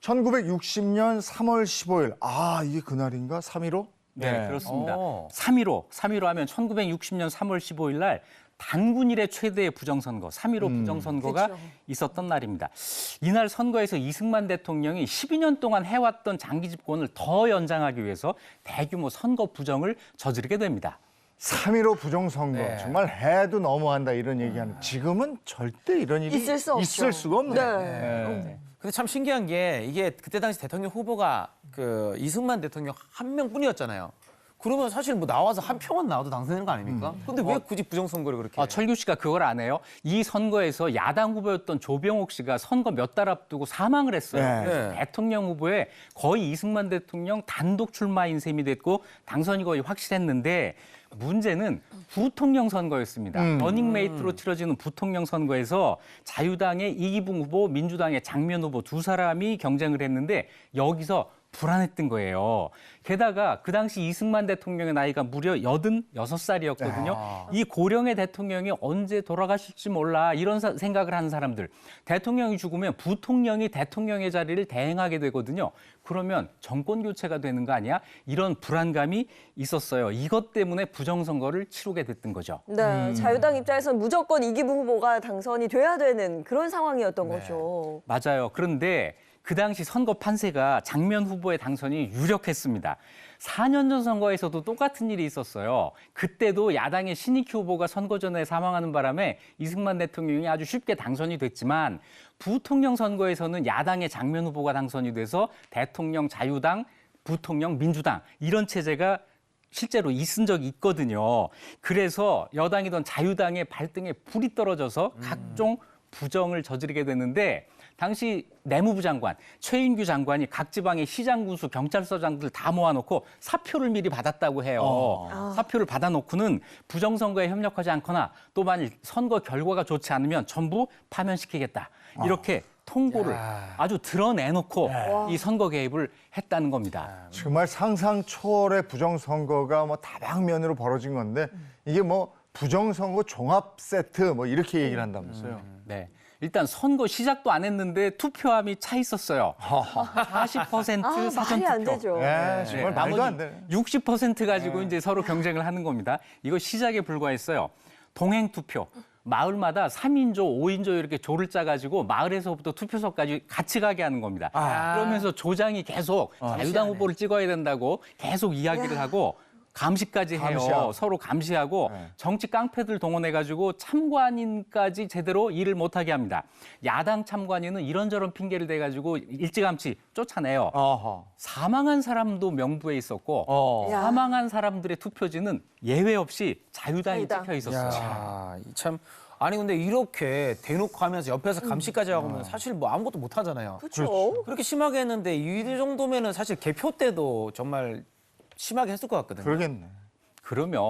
1960년 3월 15일. 아, 이게 그날인가? 3.15? 네, 그렇습니다. 3.15 하면 1960년 3월 15일 날 단군 이래 최대의 부정선거, 3.15 부정선거가 그쵸. 있었던 날입니다. 이날 선거에서 이승만 대통령이 12년 동안 해왔던 장기 집권을 더 연장하기 위해서 대규모 선거 부정을 저지르게 됩니다. 3.15 부정선거. 정말 해도 너무한다 이런 얘기하는. 지금은 절대 이런 일이 있을 수 없죠. 있을 수가 없네. 네. 근데 참 신기한 게 이게 그때 당시 대통령 후보가 그 이승만 대통령 한 명뿐이었잖아요. 그러면 사실 뭐 나와서 한 표만 나와도 당선되는 거 아닙니까? 근데 왜 굳이 부정선거를 그렇게? 철규 씨가 그걸 안 해요? 이 선거에서 야당 후보였던 조병옥 씨가 선거 몇 달 앞두고 사망을 했어요. 네. 그래서 대통령 후보에 거의 이승만 대통령 단독 출마인 셈이 됐고 당선이 거의 확실했는데 문제는 부통령 선거였습니다. 러닝메이트로 치러지는 부통령 선거에서 자유당의 이기붕 후보, 민주당의 장면 후보 두 사람이 경쟁을 했는데 여기서 불안했던 거예요. 게다가 그 당시 이승만 대통령의 나이가 무려 86살이었거든요. 이 고령의 대통령이 언제 돌아가실지 몰라 이런 생각을 하는 사람들. 대통령이 죽으면 부통령이 대통령의 자리를 대행하게 되거든요. 그러면 정권 교체가 되는 거 아니야? 이런 불안감이 있었어요. 이것 때문에 부정선거를 치르게 됐던 거죠. 네, 자유당 입장에서는 무조건 이기붕 후보가 당선이 돼야 되는 그런 상황이었던 거죠. 맞아요. 그런데 그 당시 선거 판세가 장면 후보의 당선이 유력했습니다. 4년 전 선거에서도 똑같은 일이 있었어요. 그때도 야당의 신익희 후보가 선거 전에 사망하는 바람에 이승만 대통령이 아주 쉽게 당선이 됐지만 부통령 선거에서는 야당의 장면 후보가 당선이 돼서 대통령 자유당, 부통령 민주당 이런 체제가 실제로 있은 적이 있거든요. 그래서 여당이던 자유당의 발등에 불이 떨어져서 각종 부정을 저지르게 되는데 당시 내무부 장관, 최인규 장관이 각 지방의 시장, 군수, 경찰서장들 다 모아놓고 사표를 미리 받았다고 해요. 사표를 받아놓고는 부정선거에 협력하지 않거나 또 만일 선거 결과가 좋지 않으면 전부 파면시키겠다. 이렇게 통고를 아주 드러내놓고 이 선거 개입을 했다는 겁니다. 정말 상상 초월의 부정선거가 뭐 다방면으로 벌어진 건데 이게 뭐 부정선거 종합 세트 뭐 이렇게 얘기를 한다면서요. 네. 일단 선거 시작도 안 했는데 투표함이 차 있었어요. 40% 사전 말이 안 투표. 되죠. 네, 정말 말도 안 나머지 되네. 60% 가지고 이제 서로 경쟁을 하는 겁니다. 이거 시작에 불과했어요. 동행 투표. 마을마다 3인조, 5인조 이렇게 조를 짜가지고 마을에서부터 투표소까지 같이 가게 하는 겁니다. 그러면서 조장이 계속 자유당 후보를 찍어야 된다고 계속 이야기를 하고 감시까지 해요. 감시하고. 서로 감시하고 정치 깡패들 동원해가지고 참관인까지 제대로 일을 못하게 합니다. 야당 참관인은 이런저런 핑계를 대가지고 일찌감치 쫓아내요. 사망한 사람도 명부에 있었고 야. 사망한 사람들의 투표지는 예외 없이 자유당이 자유당. 찍혀 있었어요. 야, 참 아니 근데 이렇게 대놓고 하면서 옆에서 감시까지 하고는 사실 뭐 아무것도 못 하잖아요. 그렇죠. 그렇게 심하게 했는데 이 정도면은 사실 개표 때도 정말 심하게 했을 것 같거든요. 그러겠네. 그러면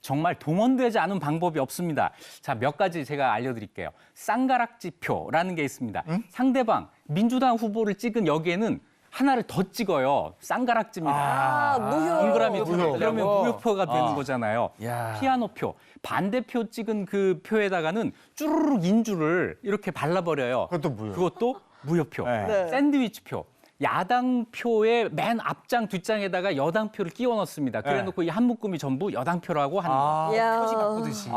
정말 동원되지 않은 방법이 없습니다. 자, 몇 가지 제가 알려드릴게요. 쌍가락지표라는 게 있습니다. 상대방 민주당 후보를 찍은 여기에는 하나를 더 찍어요. 쌍가락지입니다. 무효. 동그라미 두 개. 무효. 그러면 무효표가 되는 거잖아요. 야. 피아노표, 반대표 찍은 그 표에다가는 쭈루룩 인주를 이렇게 발라버려요. 그것도 무효. 그것도 무효표. 네. 샌드위치표. 야당 표의 맨 앞장 뒷장에다가 여당 표를 끼워 넣습니다. 그래놓고 이 한 묶음이 전부 여당 표라고 하는 거예요. 야. 표지 바꾸듯이.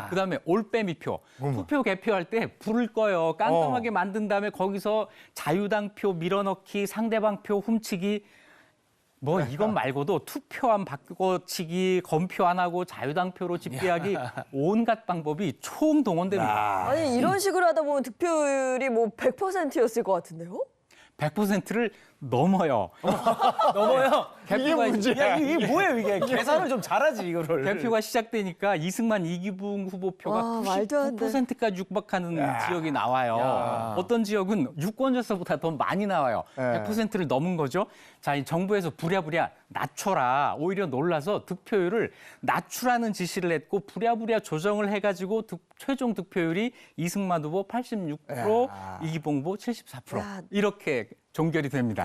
그다음에 올빼미표. 투표 개표할 때 불을 꺼요. 깜깜하게 만든 다음에 거기서 자유당 표 밀어넣기, 상대방 표 훔치기. 뭐 이것 말고도 투표함 바꿔치기, 검표 안 하고 자유당 표로 집계하기 온갖 방법이 총동원됩니다. 아니 이런 식으로 하다 보면 득표율이 뭐 100%였을 것 같은데요? 100%를 넘어요. 넘어요. 개표가 야, 이게 뭐예요, 이게? 계산을 좀 잘하지, 이거를. 개표가 시작되니까 이승만, 이기붕 후보표가 와, 말도 안 돼. 99%까지 육박하는 지역이 나와요. 야. 어떤 지역은 유권자수보다 더 많이 나와요. 100%를 넘은 거죠. 자, 이 정부에서 부랴부랴 낮춰라. 오히려 놀라서 득표율을 낮추라는 지시를 했고 부랴부랴 조정을 해가지고 최종 득표율이 이승만 후보 86%, 이기붕 후보 74% 야. 이렇게 종결이 됩니다.